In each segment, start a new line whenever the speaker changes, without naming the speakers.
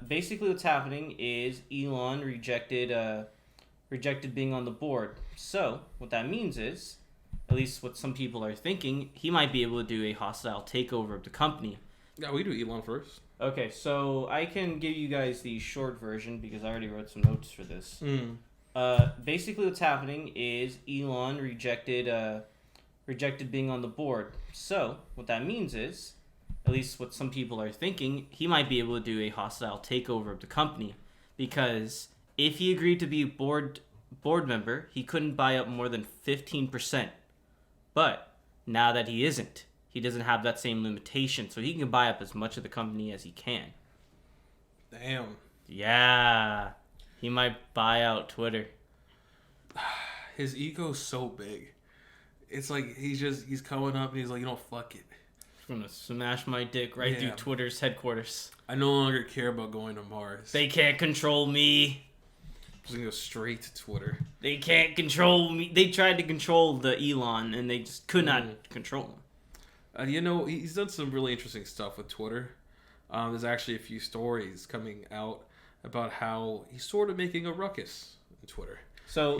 Basically, what's happening is Elon rejected being on the board. So, what that means is, at least what some people are thinking, he might be able to do a hostile takeover of the company.
Yeah, we do Elon first.
Okay, so I can give you guys the short version because I already wrote some notes for this. Basically, what's happening is Elon rejected being on the board. So, what that means is, at least what some people are thinking, he might be able to do a hostile takeover of the company. Because if he agreed to be a board member, he couldn't buy up more than 15%. But now that he isn't, he doesn't have that same limitation, so he can buy up as much of the company as he can.
Damn.
Yeah. He might buy out Twitter.
His ego's so big. It's like he's coming up and he's like, fuck it.
I'm gonna smash my dick right through Twitter's headquarters.
I no longer care about going to Mars.
They can't control me.
I'm just gonna go straight to Twitter.
They can't control me. They tried to control the Elon, and they just could not control him.
He's done some really interesting stuff with Twitter. There's actually a few stories coming out about how he's sort of making a ruckus in Twitter.
So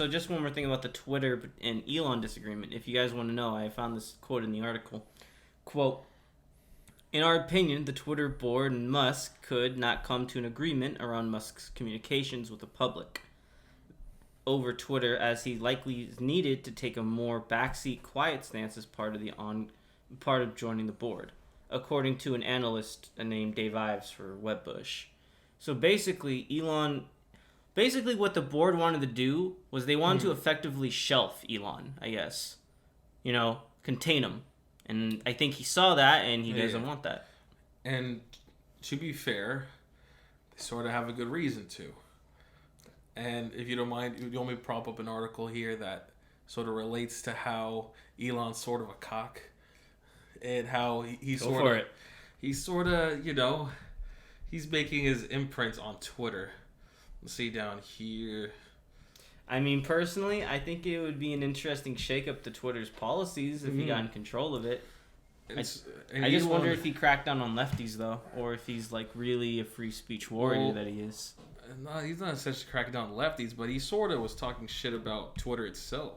just one more thing about the Twitter and Elon disagreement. If you guys want to know, I found this quote in the article. Quote, "In our opinion, the Twitter board and Musk could not come to an agreement around Musk's communications with the public over Twitter, as he likely is needed to take a more backseat, quiet stance as part of joining the board," according to an analyst named Dave Ives for Webbush. So basically, what the board wanted to do was they wanted to effectively shelf Elon, I guess. Contain him. And I think he saw that, and he doesn't want that.
And to be fair, they sort of have a good reason to. And if you don't mind, you want me to prop up an article here that sort of relates to how Elon's sort of a cock, and how he's making his imprint on Twitter. Let's see down here.
I mean, personally, I think it would be an interesting shake-up to Twitter's policies if he got in control of it. I just wonder if he cracked down on lefties, though, or if he's really a free speech warrior that he is.
No, he's not essentially cracking down on lefties, but he sort of was talking shit about Twitter itself.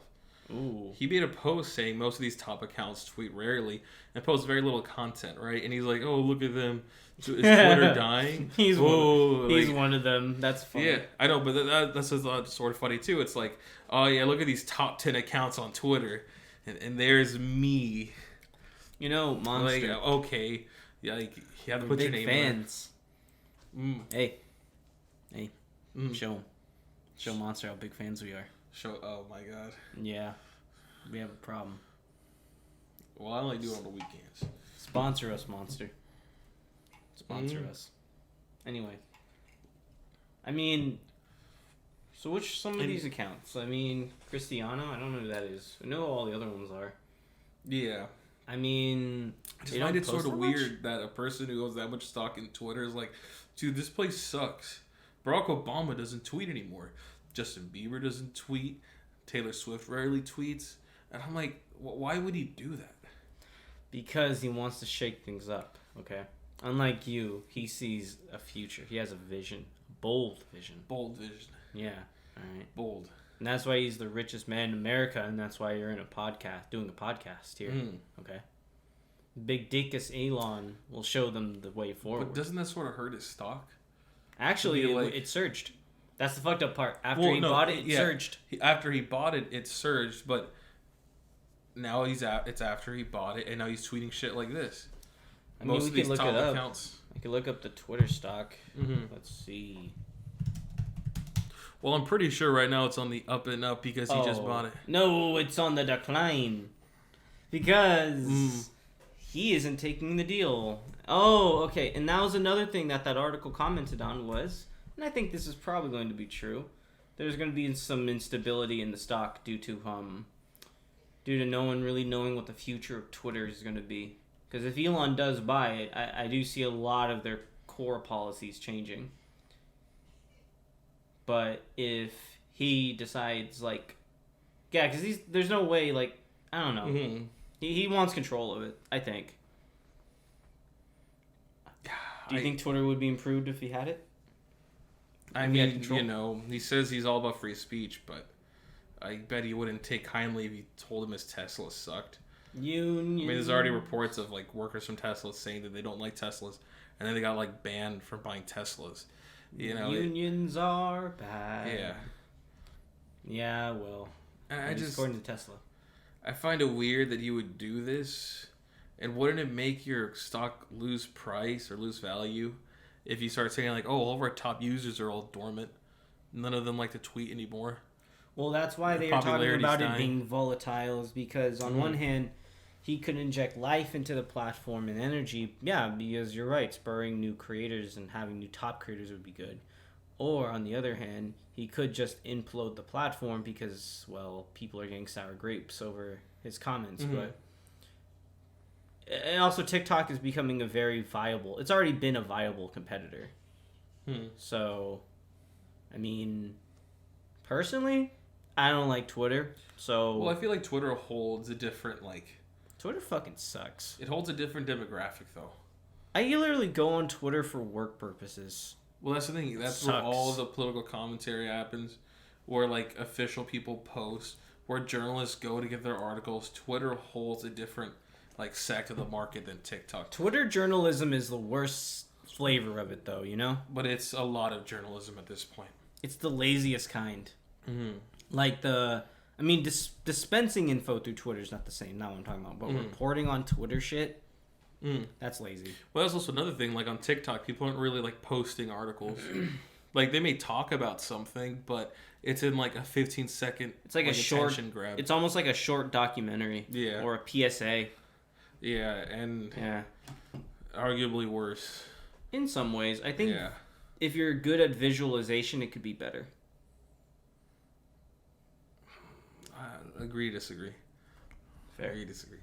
Ooh.
He made a post saying most of these top accounts tweet rarely and post very little content, right? And he's like, "Oh, look at them. Is Twitter dying?"
He's one of them. That's funny.
Yeah, I know, but that's sort of funny too. It's like, oh yeah, look at these top 10 accounts on Twitter, and there's me.
Monster.
Okay, yeah, you have to put your name
fans. Hey, show Monster how big fans we are.
Oh my god.
Yeah, we have a problem.
Well, I only do it on the weekends.
Sponsor us, Monster. Sponsor us. Anyway. So which some of these accounts? Cristiano, I don't know who that is. I know who all the other ones are.
Yeah.
I just
find it sort of weird that a person who owns that much stock in Twitter is like, dude, this place sucks. Barack Obama doesn't tweet anymore. Justin Bieber doesn't tweet. Taylor Swift rarely tweets. And I'm like, why would he do that?
Because he wants to shake things up, okay? Unlike you, he sees a future. He has a vision. Bold vision.
Bold vision.
Yeah. All right.
Bold.
And that's why he's the richest man in America, and that's why you're doing a podcast here. Okay? Big Dickus Elon will show them the way forward.
But doesn't that sort of hurt his stock?
Actually, it surged. That's the fucked up part. After he bought it, it surged.
After he bought it, it surged, but now it's after he bought it, and now he's tweeting shit like this.
Most of these top accounts. I could look up the Twitter stock. Let's see.
Well, I'm pretty sure right now it's on the up and up because he just bought it.
No, it's on the decline. Because he isn't taking the deal. Oh, okay. And that was another thing that article commented on was, and I think this is probably going to be true, there's going to be some instability in the stock due to no one really knowing what the future of Twitter is going to be. Because if Elon does buy it, I do see a lot of their core policies changing. But if he decides, because there's no way, I don't know. He wants control of it, I think. Do you think Twitter would be improved if he had it?
I mean, you know, he says he's all about free speech, but I bet he wouldn't take kindly if you told him his Tesla sucked.
Unions.
I mean, there's already reports of like workers from Tesla saying that they don't like Teslas, and then they got like banned from buying Teslas. You know,
unions are bad.
Yeah.
Yeah, well, according to Tesla,
I find it weird that you would do this, and wouldn't it make your stock lose price or lose value if you start saying like, oh, all of our top users are all dormant, none of them like to tweet anymore.
Well, that's why they are talking about it being volatile, is because on one hand, he could inject life into the platform and energy. Yeah, because you're right, spurring new creators and having new top creators would be good. Or on the other hand, he could just implode the platform because, well, people are getting sour grapes over his comments. But and also TikTok is becoming a very viable. It's already been a viable competitor. So, I mean, personally, I don't like Twitter. So,
well, I feel like Twitter holds a different
Twitter fucking sucks.
It holds a different demographic, though.
I literally go on Twitter for work purposes.
Well, that's the thing. That's where all the political commentary happens, where like official people post, where journalists go to get their articles. Twitter holds a different like sect of the market than TikTok.
Twitter journalism is the worst flavor of it, though. You know.
But it's a lot of journalism at this point.
It's the laziest kind. Like dispensing info through Twitter is not the same. Not what I'm talking about. But reporting on Twitter shit, that's lazy.
Well, that's also another thing. Like on TikTok, people aren't really like posting articles. Like they may talk about something, but it's in like a 15-second.
It's like a short
grab.
It's almost like a short documentary.
Yeah.
Or a PSA.
Yeah, and arguably worse.
In some ways, I think if you're good at visualization, it could be better.
Agree, disagree.
Fair.
Agree, disagree.